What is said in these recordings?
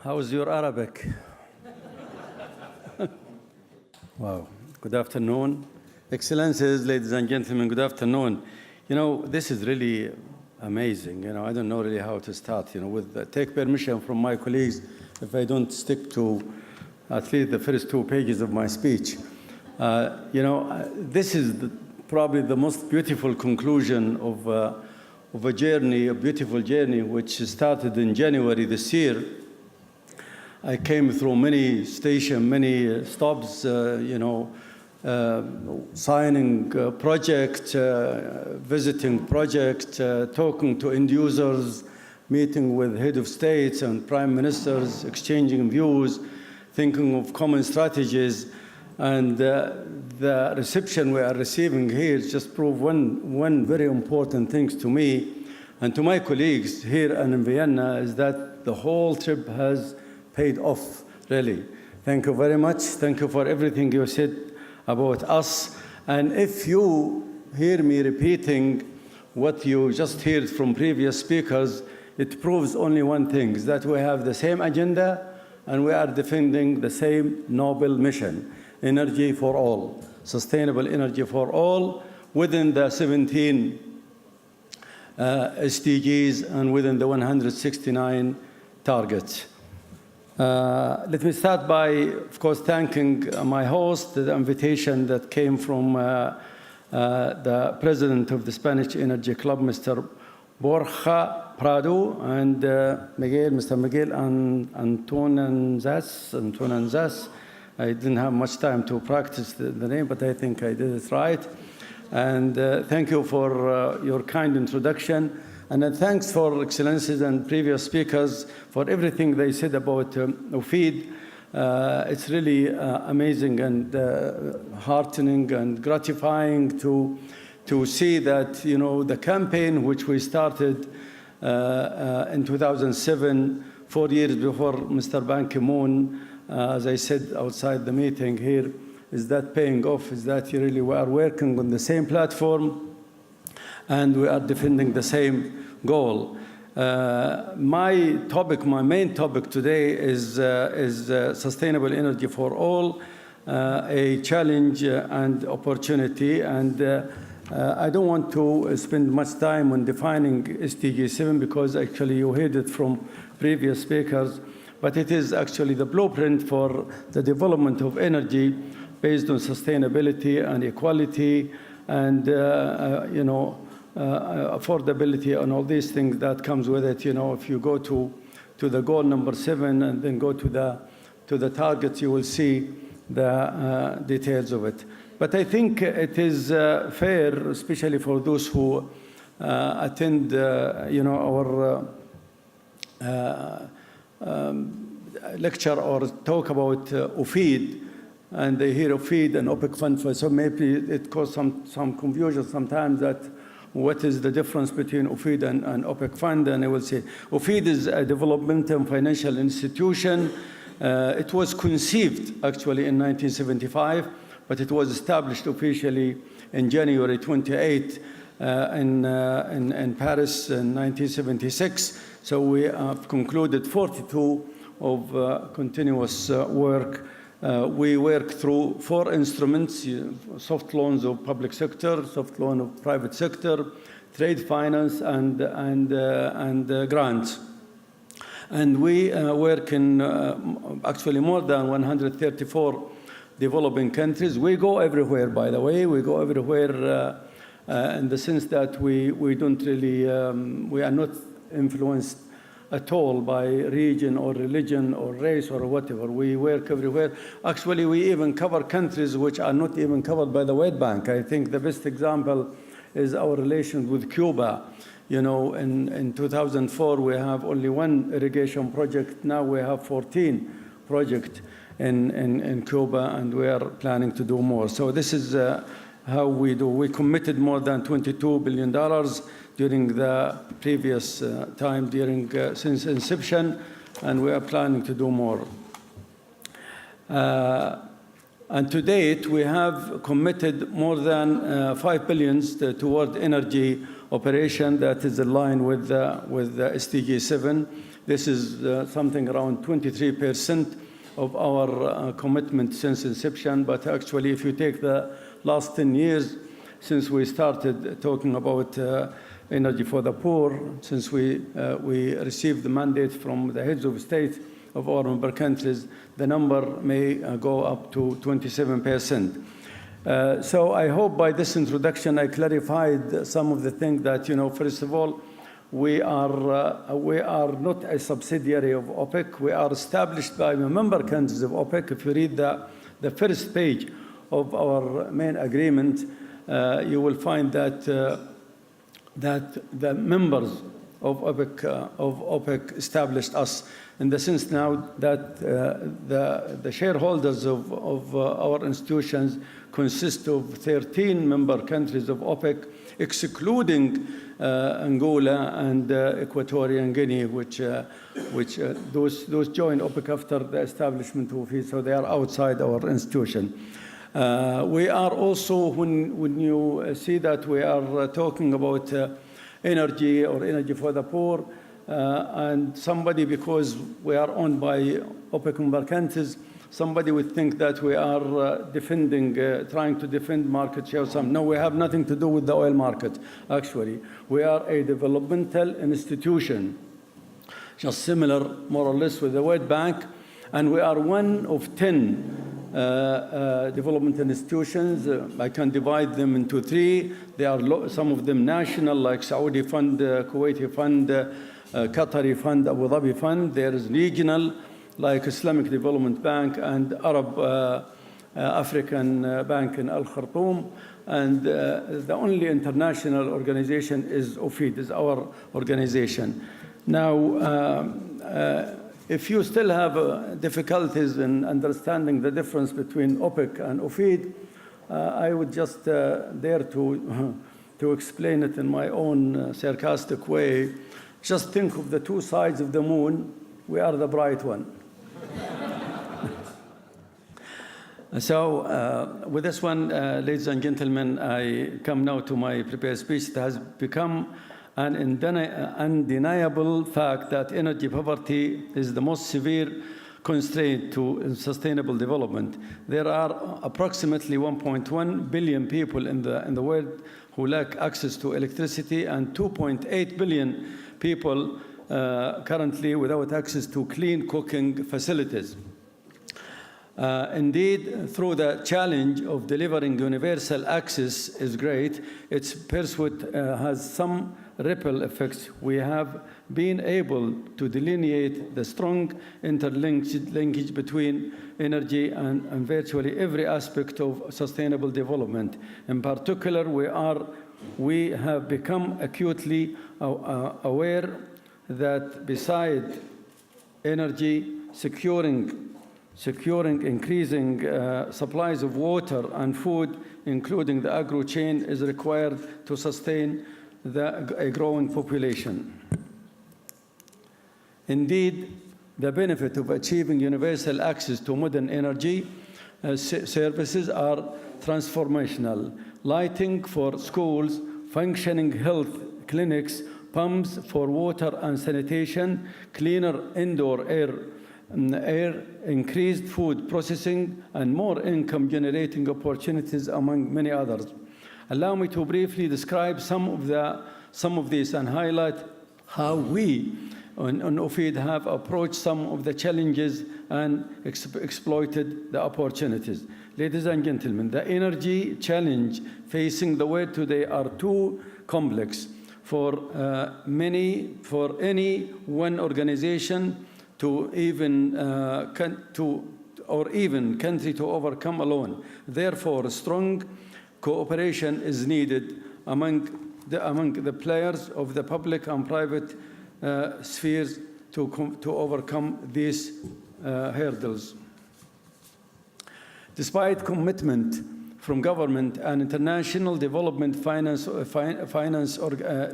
How's your Arabic? Wow. Good afternoon. Excellencies, ladies and gentlemen, good afternoon. You know, this is really amazing. You know, I don't know really how to start. You know, take permission from my colleagues if I don't stick to at least the first 2 pages of my speech. This is probably the most beautiful conclusion of a journey, a beautiful journey, which started in January this year. I came through many stations, many stops, signing project, visiting project, talking to end users, meeting with head of states and prime ministers, exchanging views, thinking of common strategies. And the reception we are receiving here just proved one very important thing to me and to my colleagues here and in Vienna, is that the whole trip has paid off, really. Thank you very much. Thank you for everything you said about us. And if you hear me repeating what you just heard from previous speakers, it proves only one thing, is that we have the same agenda and we are defending the same noble mission: energy for all, sustainable energy for all, within the 17 SDGs and within the 169 targets. Let me start by, of course, thanking my host, the invitation that came from the president of the Spanish Energy Club, Mr. Borja Prado, and Mr. Miguel Antonanzas. I didn't have much time to practice the name, but I think I did it right. And thank you for your kind introduction. And then thanks for Excellencies and previous speakers for everything they said about OFID. It's really amazing and heartening and gratifying to see that, you know, the campaign which we started in 2007, 4 years before Mr. Ban Ki-moon, as I said outside the meeting here, is that paying off, is that really we are working on the same platform and we are defending the same goal. My main topic today is sustainable energy for all, a challenge and opportunity. And I don't want to spend much time on defining SDG 7 because actually you heard it from previous speakers, but it is actually the blueprint for the development of energy based on sustainability and equality and, affordability and all these things that comes with it. You know, if you go to the goal number 7 and then go to the targets, you will see the details of it. But I think it is fair, especially for those who attend, our lecture or talk about OFID, and they hear OFID and OPEC fund, so maybe it causes some confusion sometimes that what is the difference between OFID and OPEC fund? And I will say OFID is a development and financial institution. It was conceived actually in 1975, but it was established officially in January 28 in Paris in 1976. So we have concluded 42 of continuous work. We work through 4 instruments: soft loans of public sector, soft loan of private sector, trade finance, and grants. And we work in actually more than 134 developing countries. We go everywhere, by the way. We go everywhere in the sense that we don't really, we are not influenced at all by region or religion or race or whatever. We work everywhere. Actually, we even cover countries which are not even covered by the World Bank. I think the best example is our relations with Cuba. You know, in 2004, we have only 1 irrigation project. Now we have 14 projects in Cuba, and we are planning to do more. So this is how we do. We committed more than $22 billion during the previous time, since inception, and we are planning to do more. And to date, we have committed more than $5 billion toward energy operation that is aligned with the SDG 7. This is something around 23% of our commitment since inception. But actually, if you take the last 10 years since we started talking about energy for the poor, since we received the mandate from the heads of state of our member countries, the number may go up to 27%. So I hope by this introduction I clarified some of the things that, first of all, we are not a subsidiary of OPEC. We are established by the member countries of OPEC. If you read the first page of our main agreement, you will find that the members of OPEC established us, in the sense now that the shareholders of our institutions consist of 13 member countries of OPEC, excluding Angola and Equatorial Guinea, which those joined OPEC after the establishment of OFID, so they are outside our institution. We are also, when you see that we are talking about energy or energy for the poor, and somebody, because we are owned by OPEC member countries, somebody would think that we are trying to defend market share. No, we have nothing to do with the oil market, actually. We are a developmental institution, just similar, more or less, with the World Bank, and we are one of 10 developmental institutions. I can divide them into 3. There are some of them national, like Saudi Fund, Kuwaiti Fund, Qatari Fund, Abu Dhabi Fund. There is regional, like Islamic Development Bank and Arab African Bank in Al-Khartoum. And the only international organization is OFID, is our organization. Now, if you still have difficulties in understanding the difference between OPEC and OFID, I would just dare to explain it in my own sarcastic way. Just think of the 2 sides of the moon. We are the bright one. So with this one, ladies and gentlemen, I come now to my prepared speech. It has become an undeniable fact that energy poverty is the most severe constraint to sustainable development. There are approximately 1.1 billion people in the world who lack access to electricity, and 2.8 billion people currently without access to clean cooking facilities. Indeed, through the challenge of delivering universal access is great, its pursuit has some ripple effects. We have been able to delineate the strong interlinkage between energy and virtually every aspect of sustainable development. In particular, we have become acutely aware that beside energy, securing increasing supplies of water and food, including the agro chain, is required to sustain a growing population. Indeed, the benefit of achieving universal access to modern energy services are transformational. Lighting for schools, functioning health clinics, pumps for water and sanitation, cleaner indoor air, increased food processing, and more income-generating opportunities, among many others. Allow me to briefly describe some of these and highlight how we on OFID have approached some of the challenges and exploited the opportunities. Ladies and gentlemen, the energy challenge facing the world today are too complex for any one organization or even country to overcome alone. Therefore, strong cooperation is needed among the players of the public and private spheres to overcome these hurdles. Despite commitment from government and international development finance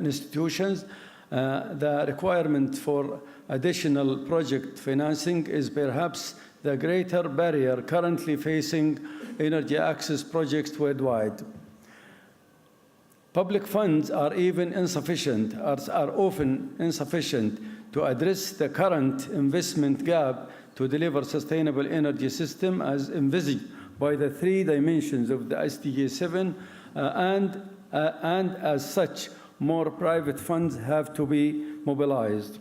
institutions, the requirement for additional project financing is perhaps the greater barrier currently facing energy access projects worldwide. Public funds are often insufficient to address the current investment gap to deliver sustainable energy system as envisaged by the 3 dimensions of the SDG 7, and as such, more private funds have to be mobilized.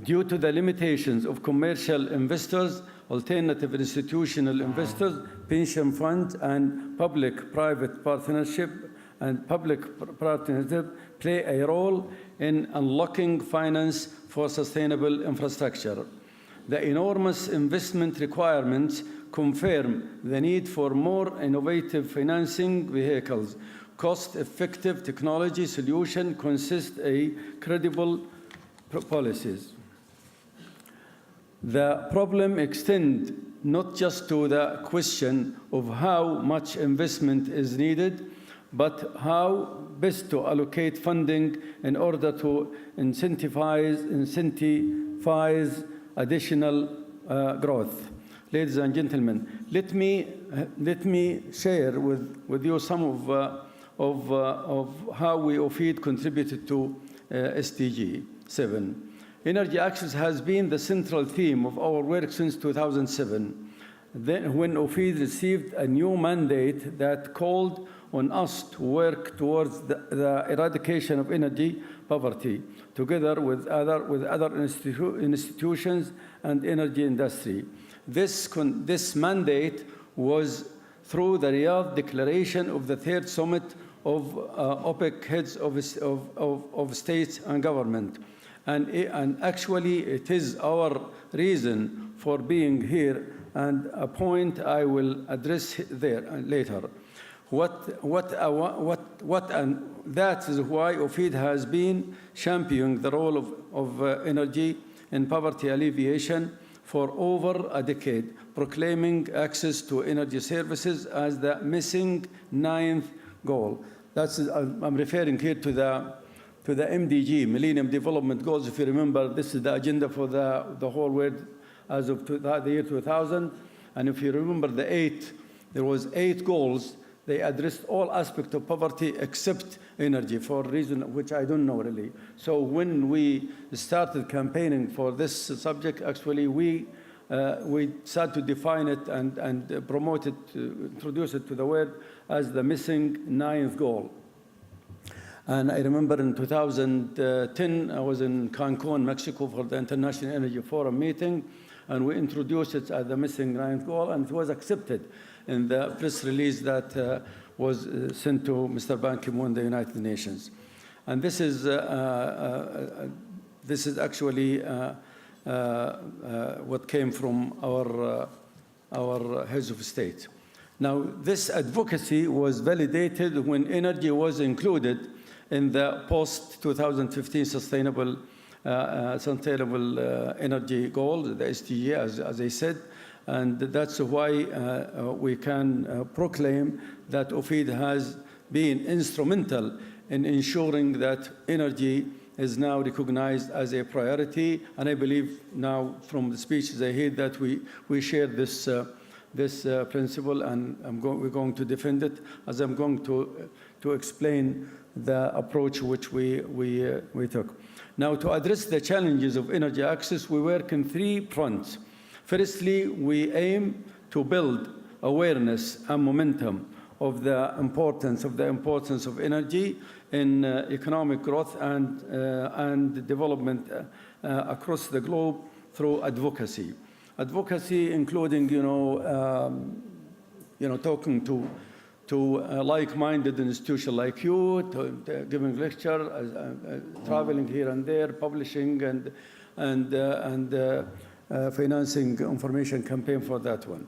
Due to the limitations of commercial investors, alternative institutional investors, pension funds, and public-private partnership play a role in unlocking finance for sustainable infrastructure. The enormous investment requirements confirm the need for more innovative financing vehicles. Cost-effective technology solution consist a credible policies. The problem extends not just to the question of how much investment is needed, but how best to allocate funding in order to incentivize additional growth. Ladies and gentlemen, let me share with you some of how we OFID contributed to SDG 7. Energy access has been the central theme of our work since 2007, when OFID received a new mandate that called on us to work towards the eradication of energy poverty, together with other institutions and energy industry. This mandate was through the Riyadh Declaration of the Third Summit of OPEC heads of states and government. And actually, it is our reason for being here, and a point I will address there later. And that is why OFID has been championing the role of energy in poverty alleviation for over a decade, proclaiming access to energy services as the missing 9th goal. I'm referring here to the MDG, Millennium Development Goals. If you remember, this is the agenda for the whole world as of the year 2000. And if you remember there was 8 goals. They addressed all aspects of poverty except energy for a reason which I don't know really. So when we started campaigning for this subject, actually we started to define it and promote it, introduce it to the world as the missing 9th goal. And I remember in 2010, I was in Cancun, Mexico for the International Energy Forum meeting, and we introduced it as the missing 9th goal, and it was accepted in the press release that was sent to Mr. Ban Ki-moon, the United Nations. And this is actually what came from our heads of state. Now, this advocacy was validated when energy was included in the post-2015 sustainable energy goal, the SDG, as I said. And that's why we can proclaim that OFID has been instrumental in ensuring that energy is now recognized as a priority. And I believe now from the speeches I heard that we share this principle, and we're going to defend it, as I'm going to explain the approach which we took. Now, to address the challenges of energy access, we work in 3 fronts. Firstly, we aim to build awareness and momentum of the importance of energy in economic growth and development across the globe through advocacy. Advocacy, including talking to like-minded institutions like you, giving lecture, traveling here and there, publishing and financing information campaign for that one.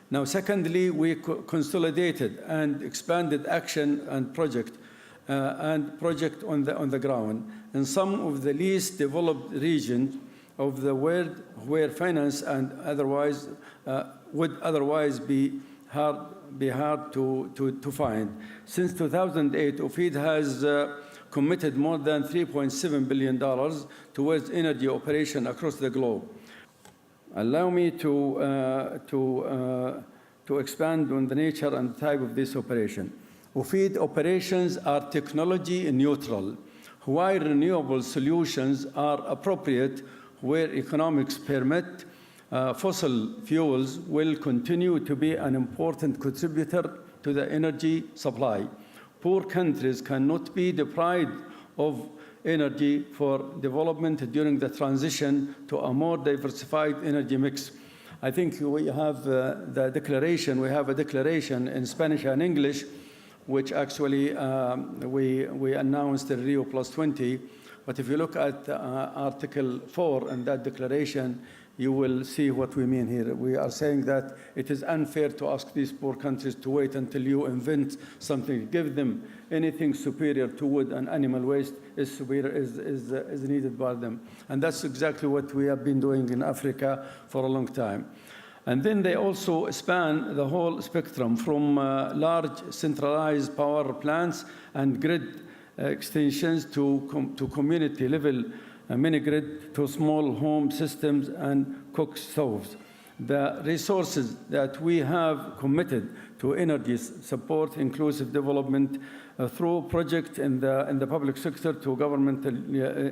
Now, secondly, we consolidated and expanded action and project on the ground in some of the least developed regions of the world, where finance and would otherwise be hard to find. Since 2008, OFID has committed more than $3.7 billion towards energy operation across the globe. Allow me to expand on the nature and type of this operation. OFID operations are technology neutral, While renewable solutions are appropriate where economics permit, fossil fuels will continue to be an important contributor to the energy supply. Poor countries cannot be deprived of energy for development during the transition to a more diversified energy mix. I think we have the declaration. We have a declaration in Spanish and English, which actually we announced in Rio +20. But if you look at Article 4 in that declaration, you will see what we mean here. We are saying that it is unfair to ask these poor countries to wait until you invent something. Give them anything superior to wood and animal waste is needed by them. And that's exactly what we have been doing in Africa for a long time. And then they also span the whole spectrum from large centralized power plants and grid extensions to community level mini-grid to small home systems and cook stoves. The resources that we have committed to energy support inclusive development through projects in the public sector to governmental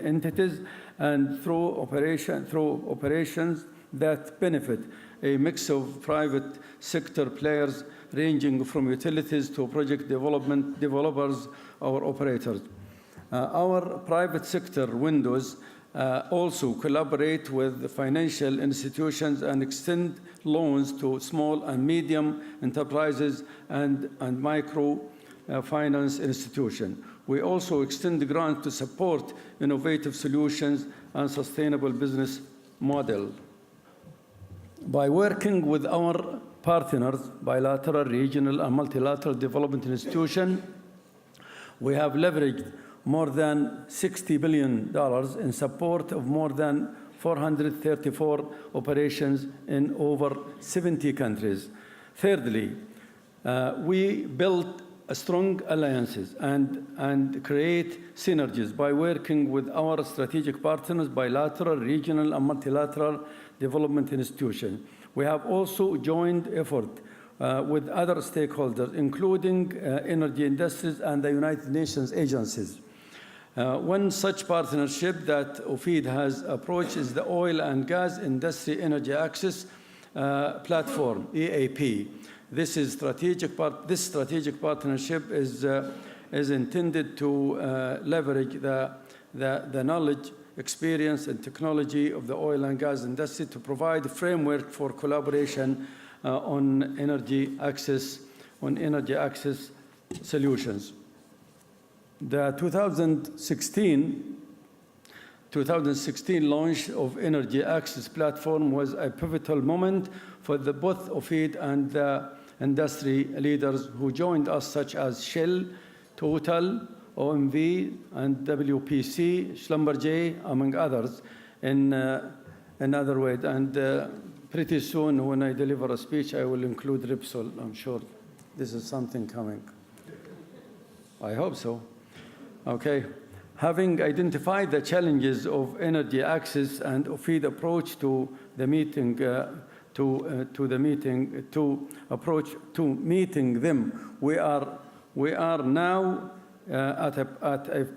entities and through operations that benefit a mix of private sector players ranging from utilities to project developers or operators. Our private sector windows also collaborate with the financial institutions and extend loans to small and medium enterprises and micro finance institutions. We also extend grants to support innovative solutions and sustainable business model. By working with our partners, bilateral, regional, and multilateral development institutions, we have leveraged more than $60 billion in support of more than 434 operations in over 70 countries. Thirdly, we built strong alliances and create synergies by working with our strategic partners, bilateral, regional, and multilateral development institutions. We have also joined effort with other stakeholders, including energy industries and the United Nations agencies. One such partnership that OFID has approached is the Oil and Gas Industry Energy Access Platform, EAP. This strategic partnership is intended to leverage the knowledge, experience, and technology of the oil and gas industry to provide a framework for collaboration on energy access solutions. The 2016 launch of Energy Access Platform was a pivotal moment for both OFID and the industry leaders who joined us, such as Shell, Total, OMV, and WPC, Schlumberger, among others, in other ways. And pretty soon, when I deliver a speech, I will include Repsol. I'm sure this is something coming. I hope so. Okay. Having identified the challenges of energy access and OFID approach to meeting them, we are now at a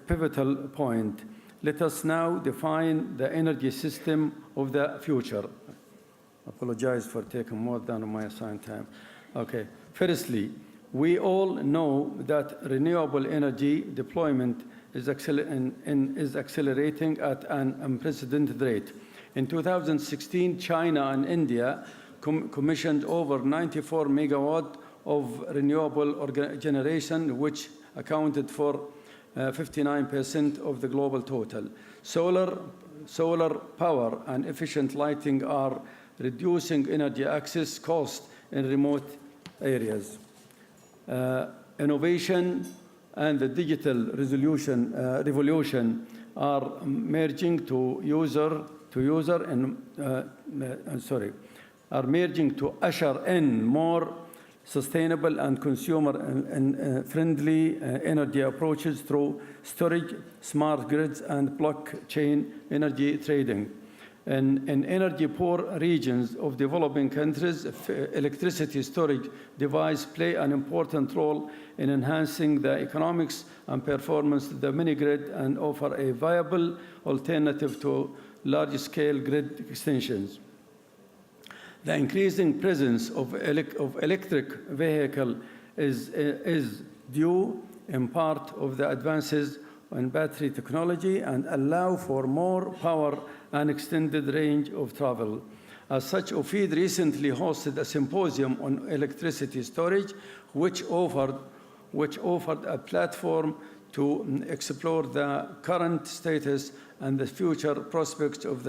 pivotal point. Let us now define the energy system of the future. Apologize for taking more than my assigned time. Okay. Firstly, we all know that renewable energy deployment is accelerating at an unprecedented rate. In 2016, China and India commissioned over 94 megawatts of renewable generation, which accounted for 59% of the global total. Solar power and efficient lighting are reducing energy access costs in remote areas. Innovation and the digital revolution are merging to usher in more sustainable and consumer-friendly energy approaches through storage, smart grids, and blockchain energy trading. In energy-poor regions of developing countries, electricity storage devices play an important role in enhancing the economics and performance of the mini-grid and offer a viable alternative to large-scale grid extensions. The increasing presence of electric vehicles is due in part of the advances in battery technology and allow for more power and extended range of travel. As such, OFID recently hosted a symposium on electricity storage, which offered a platform to explore the current status and the future prospects of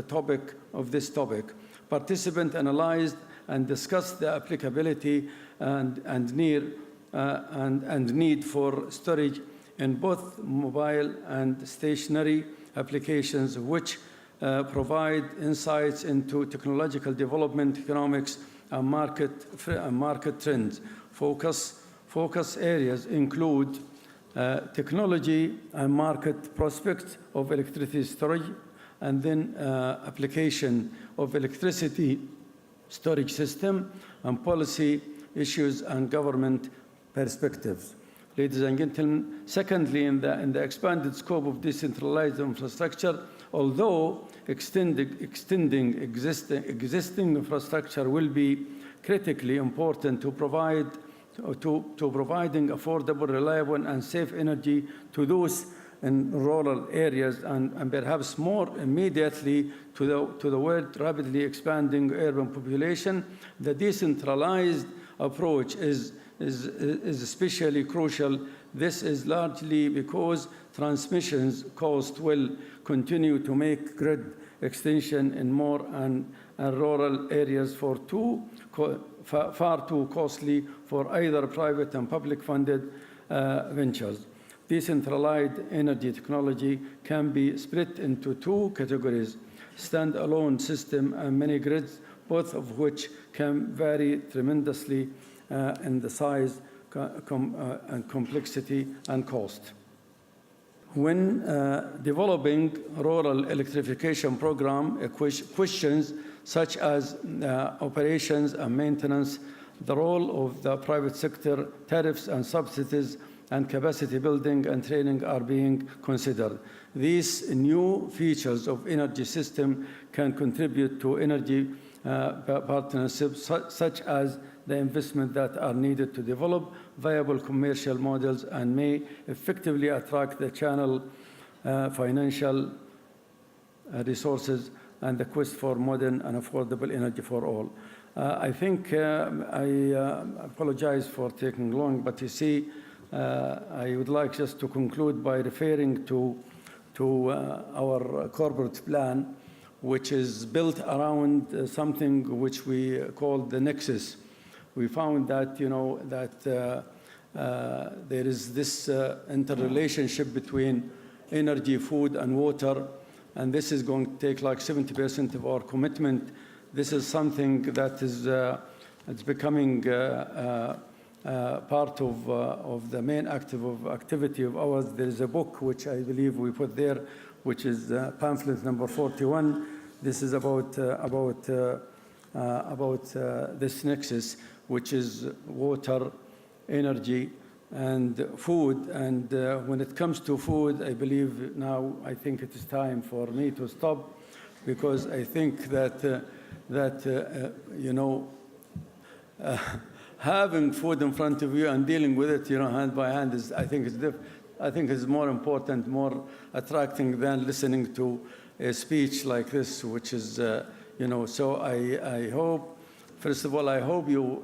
this topic. Participants analyzed and discussed the applicability and need for storage in both mobile and stationary applications, which provide insights into technological development, economics, and market trends. Focus areas include technology and market prospects of electricity storage, and then application of electricity storage system, and policy issues and government perspectives. Ladies and gentlemen, secondly, in the expanded scope of decentralized infrastructure, although extending existing infrastructure will be critically important to providing affordable, reliable, and safe energy to those in rural areas and perhaps more immediately to the world rapidly expanding urban population, the decentralized approach is especially crucial. This is largely because transmissions cost will continue to make grid extension in more and rural areas far too costly for either private and public funded ventures. Decentralized energy technology can be split into two categories: standalone system and mini grids, both of which can vary tremendously in the size and complexity and cost. When developing rural electrification program, questions such as operations and maintenance, the role of the private sector, tariffs and subsidies, and capacity building and training are being considered. These new features of energy system can contribute to energy partnerships, such as the investment that are needed to develop viable commercial models and may effectively attract the channel financial resources and the quest for modern and affordable energy for all. I think I apologize for taking long, but you see, I would like just to conclude by referring to our corporate plan, which is built around something which we call the nexus. We found that, there is this interrelationship between energy, food, and water, and this is going to take like 70% of our commitment. This is something that is it's becoming part of the main activity of ours. There is a book which I believe we put there, which is pamphlet number 41. This is about this nexus, which is water, energy, and food. And when it comes to food, I believe now I think it is time for me to stop, because I think that having food in front of you and dealing with it, hand by hand, is I think is more important, more attracting than listening to a speech like this, which is So I hope, first of all, I hope you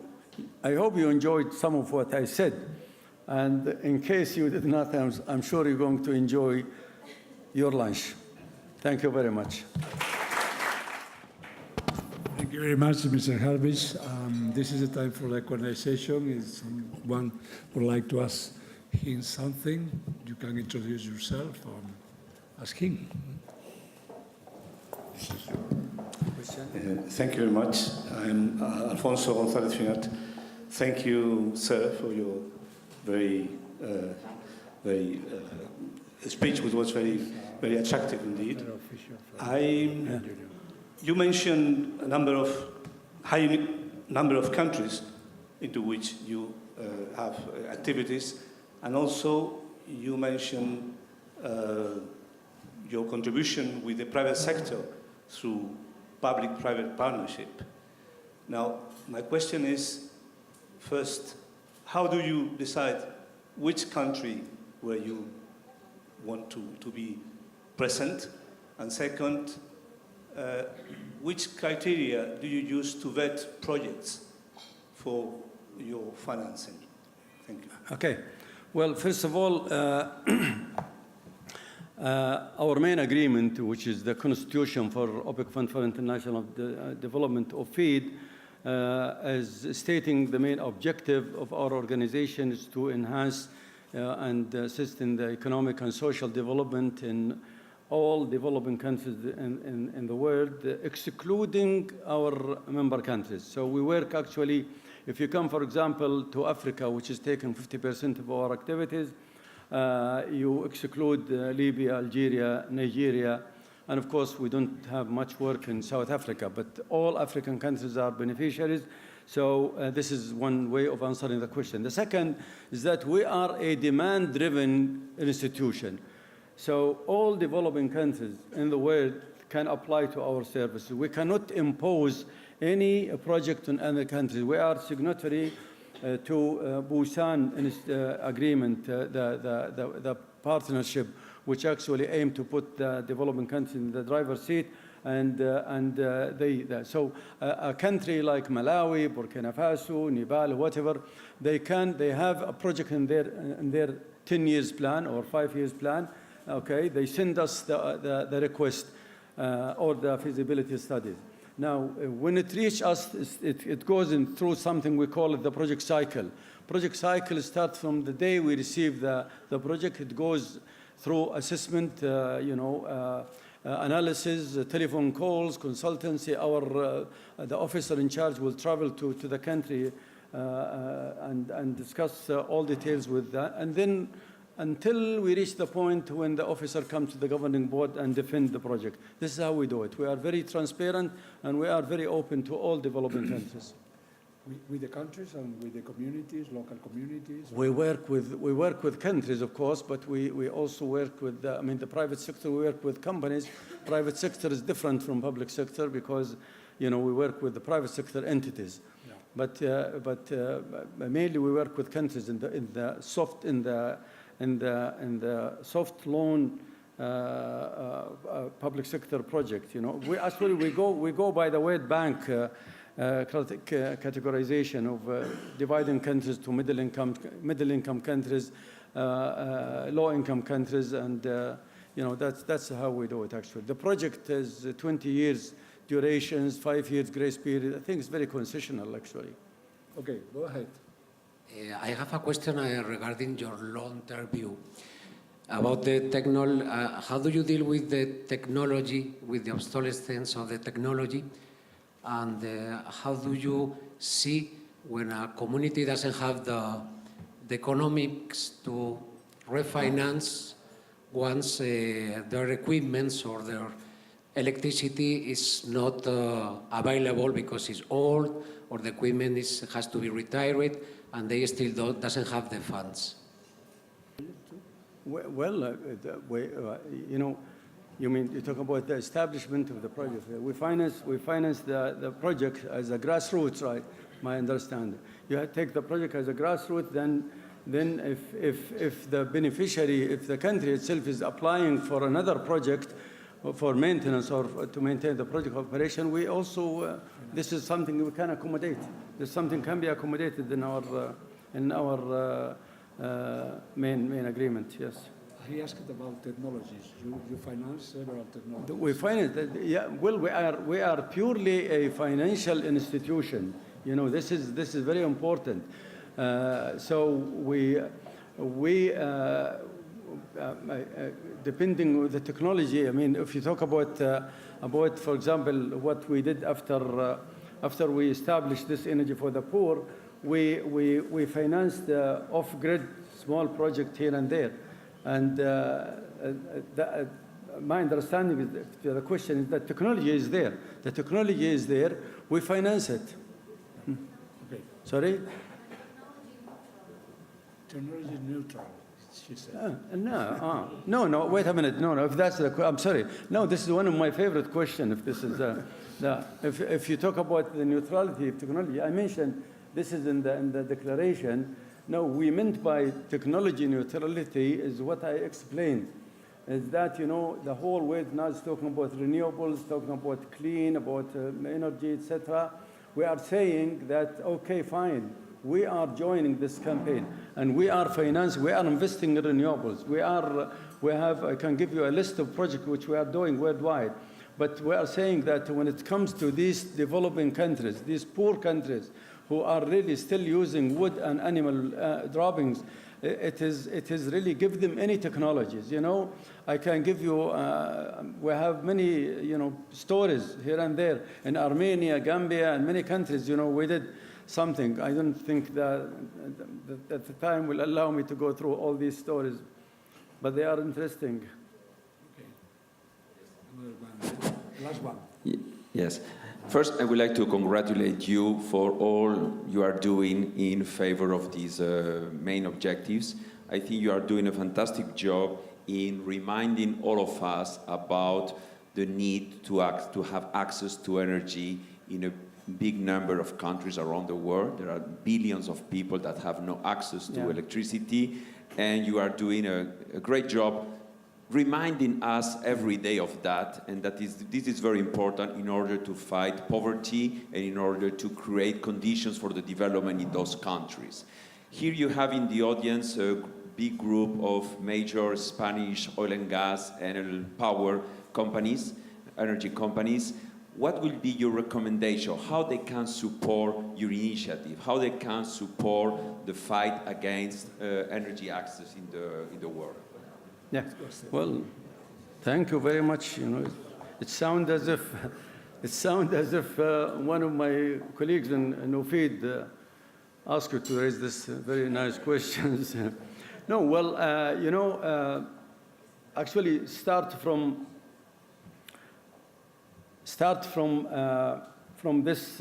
enjoyed some of what I said, and in case you did not, I'm sure you're going to enjoy your lunch. Thank you very much. Thank you very much, Mr. Al-Herbish. This is the time for the conversation. If someone would like to ask him something, you can introduce yourself or ask him. Thank you very much. I'm Alfonso González Finat. Thank you, sir, for your very speech, which was very, very attractive indeed. You mentioned a high number of countries into which you have activities, and also you mentioned your contribution with the private sector through public-private partnership. Now, my question is, first, how do you decide which country where you want to be present? And second, which criteria do you use to vet projects for your financing? Thank you. Okay. Well, first of all, our main agreement, which is the Constitution for OPEC Fund for International Development, OFID, is stating the main objective of our organization is to enhance and assist in the economic and social development in all developing countries in the world, excluding our member countries. So we work actually, if you come, for example, to Africa, which is taking 50% of our activities, you exclude Libya, Algeria, Nigeria, and of course, we don't have much work in South Africa, but all African countries are beneficiaries. So this is one way of answering the question. The second is that we are a demand-driven institution. So all developing countries in the world can apply to our services. We cannot impose any project on other countries. We are signatory to Busan agreement, the partnership, which actually aim to put the developing countries in the driver's seat. So a country like Malawi, Burkina Faso, Nepal, whatever, they have a project in their 10 years plan or 5 years plan. Okay, they send us the request or the feasibility studies. Now, when it reaches us, it goes through something we call it the project cycle. Project cycle starts from the day we receive the project. It goes through assessment, analysis, telephone calls, consultancy. The officer in charge will travel to the country and discuss all details with that. And then until we reach the point when the officer comes to the governing board and defend the project. This is how we do it. We are very transparent and we are very open to all developing countries. With the countries and with the communities, local communities? We work with countries, of course, but we also work with, the private sector, we work with companies. Private sector is different from public sector because, we work with the private sector entities. Yeah. But mainly we work with countries in the soft loan public sector project. We go by the World Bank categorization of dividing countries to middle income countries, low income countries, and that's how we do it actually. The project is 20 years durations, 5 years grace period. I think it's very concessional actually. Okay, go ahead. I have a question regarding your long-term view about the technology. How do you deal with the technology, with the obsolescence of the technology? And how do you see when a community doesn't have the economics to refinance once their equipment or their electricity is not available because it's old or the equipment has to be retired and they still doesn't have the funds? Well, you mean you talk about the establishment of the project. We finance the project as a grassroots, right? My understanding. You take the project as a grassroots, then if the beneficiary, if the country itself is applying for another project for maintenance or to maintain the project operation, we also this is something we can accommodate. This something can be accommodated in our main agreement. Yes. He asked about technologies. You finance several technologies. We finance. Yeah. Well, we are purely a financial institution. This is very important. So we depending on the technology. If you talk about for example, what we did after we established this energy for the poor, we financed off-grid small project here and there, and my understanding is that the question is that technology is there. The technology is there. We finance it. Okay. Sorry? Technology neutral, she said. No, wait a minute. No, if that's the, I'm sorry. No, this is one of my favorite questions. If this is, if you talk about the neutrality of technology, I mentioned this is in the declaration. No, we meant by technology neutrality is what I explained. Is that, you know, the whole world now is talking about renewables, talking about clean, about energy, etc. We are saying that, okay, fine. We are joining this campaign, and we are financing, we are investing in renewables. We have, I can give you a list of projects which we are doing worldwide. But we are saying that when it comes to these developing countries, these poor countries, who are really still using wood and animal droppings, it is really give them any technologies. You know, I can give you, we have many, you know, stories here and there in Armenia, Gambia, and many countries. You know, we did something. I don't think that the time will allow me to go through all these stories, but they are interesting. Okay. Another one. Last one. Yes. First, I would like to congratulate you for all you are doing in favor of these main objectives. I think you are doing a fantastic job in reminding all of us about the need to have access to energy in a big number of countries around the world. There are billions of people that have no access to electricity, and you are doing a great job reminding us every day of that, and this is very important in order to fight poverty and in order to create conditions for the development in those countries. Here you have in the audience a big group of major Spanish oil and gas and power companies, energy companies. What will be your recommendation? How they can support your initiative? How they can support the fight against energy access in the world? Yeah. Well, thank you very much. You know, it sounds as if one of my colleagues in OFID asked you to raise this very nice questions. No, well, you know, actually start from this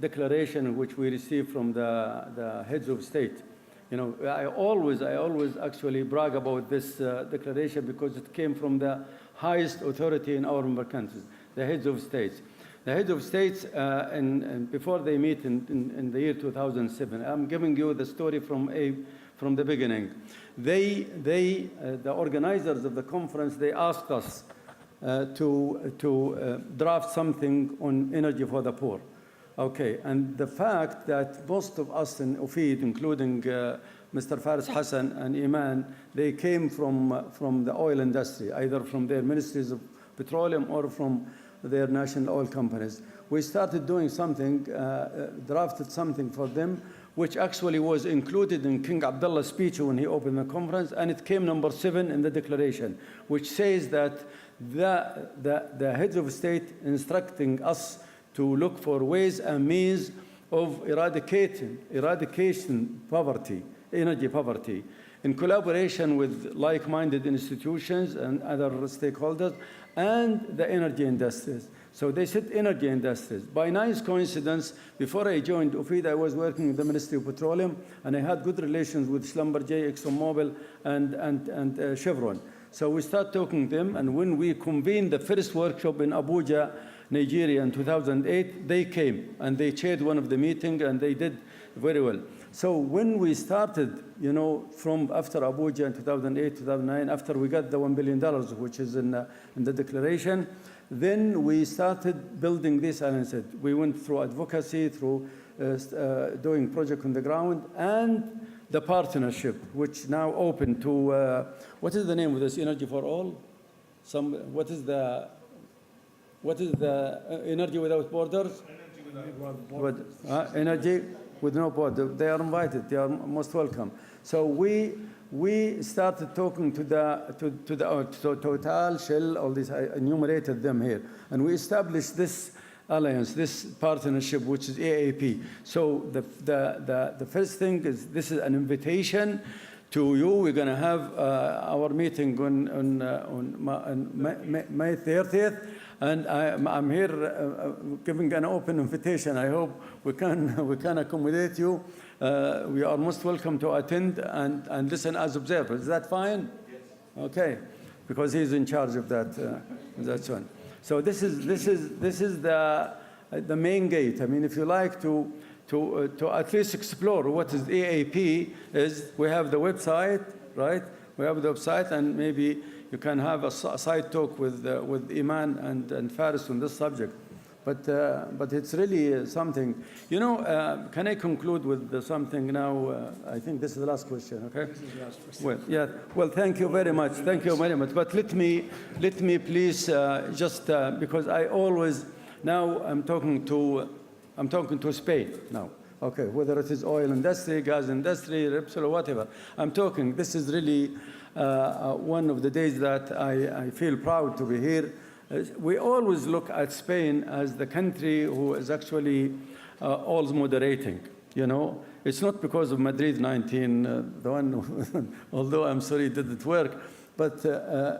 declaration which we received from the heads of state. You know, I always actually brag about this declaration because it came from the highest authority in our member countries, the heads of states. The heads of states, and before they meet in the year 2007, I'm giving you the story from the beginning. The organizers of the conference, they asked us to draft something on energy for the poor. Okay, and the fact that most of us in OFID, including Mr. Faris Hassan and Iman, they came from the oil industry, either from their ministries of petroleum or from their national oil companies. We started doing something, drafted something for them, which actually was included in King Abdullah's speech when he opened the conference, and it came number 7 in the declaration, which says that the heads of state instructing us to look for ways and means of eradicating poverty, energy poverty, in collaboration with like-minded institutions and other stakeholders and the energy industries. So they said energy industries. By nice coincidence, before I joined OFID, I was working in the Ministry of Petroleum, and I had good relations with Schlumberger, ExxonMobil, and Chevron. So we started talking to them, and when we convened the first workshop in Abuja, Nigeria in 2008, they came and they chaired one of the meetings, and they did very well. So when we started, you know, from after Abuja in 2008, 2009, after we got the $1 billion, which is in the declaration, then we started building this alliance. We went through advocacy, through doing project on the ground, and the partnership, which now open to, what is the name of this, Energy for All? What is the Energy Without Borders? Energy without borders. Energy with no border. They are invited. They are most welcome. So we started talking to Total, Shell, all these. I enumerated them here, and we established this alliance, this partnership, which is AAP. So the first thing is this is an invitation to you. We're going to have our meeting on May 30th, and I'm here giving an open invitation. I hope we can accommodate you. We are most welcome to attend and listen as observers. Is that fine? Yes. Okay, because he's in charge of that. That's one. So this is the main gate. I mean, if you like to at least explore what is EAP is, we have the website, right? We have the website, and maybe you can have a side talk with Iman and Faris on this subject. But it's really something. You know, can I conclude with something now? I think this is the last question, okay? This is the last question. Well, yeah. Well, thank you very much. Thank you very much. But let me please just because I always now I'm talking to Spain now. Okay, whether it is oil industry, gas industry, Repsol, or whatever. I'm talking. This is really one of the days that I feel proud to be here. We always look at Spain as the country who is actually always moderating. You know, it's not because of Madrid 19, the one, although I'm sorry it didn't work, but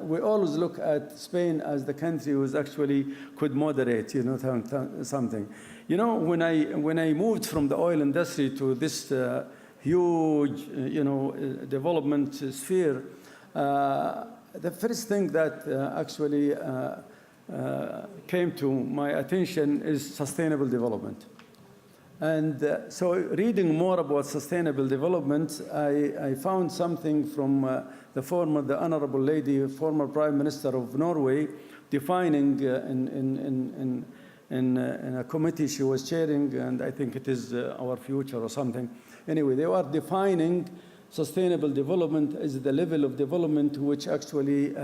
we always look at Spain as the country who is actually could moderate, you know, something. You know, when I moved from the oil industry to this huge, you know, development sphere, the first thing that actually came to my attention is sustainable development. And so reading more about sustainable development, I found something from the Honorable Lady, former Prime Minister of Norway, defining in a committee she was chairing, and I think it is Our Future or something. Anyway, they were defining sustainable development as the level of development which actually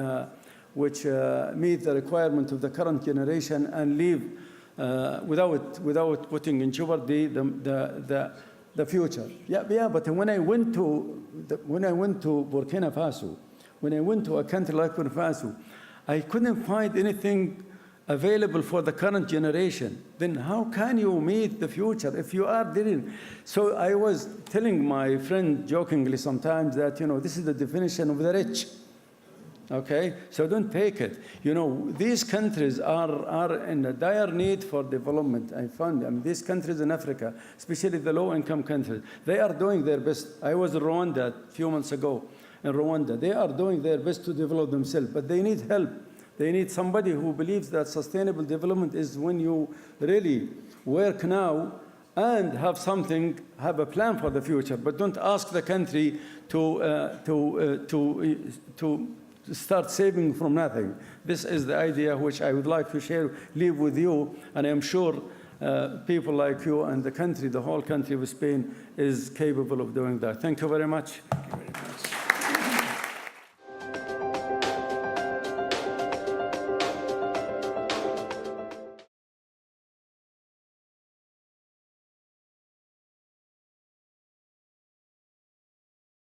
meet the requirement of the current generation and leave without putting in jeopardy the future. Yeah. But when I went to Burkina Faso, when I went to a country like Burkina Faso, I couldn't find anything available for the current generation. Then how can you meet the future if you are dealing? So I was telling my friend jokingly sometimes that, you know, this is the definition of the rich. Okay, so don't take it. You know, these countries are in a dire need for development. I mean, these countries in Africa, especially the low-income countries, they are doing their best. I was in Rwanda a few months ago. In Rwanda, they are doing their best to develop themselves, but they need help. They need somebody who believes that sustainable development is when you really work now and have a plan for the future, but don't ask the country to start saving from nothing. This is the idea which I would like to leave with you, and I'm sure people like you and the whole country of Spain is capable of doing that. Thank you very much. Thank you very much.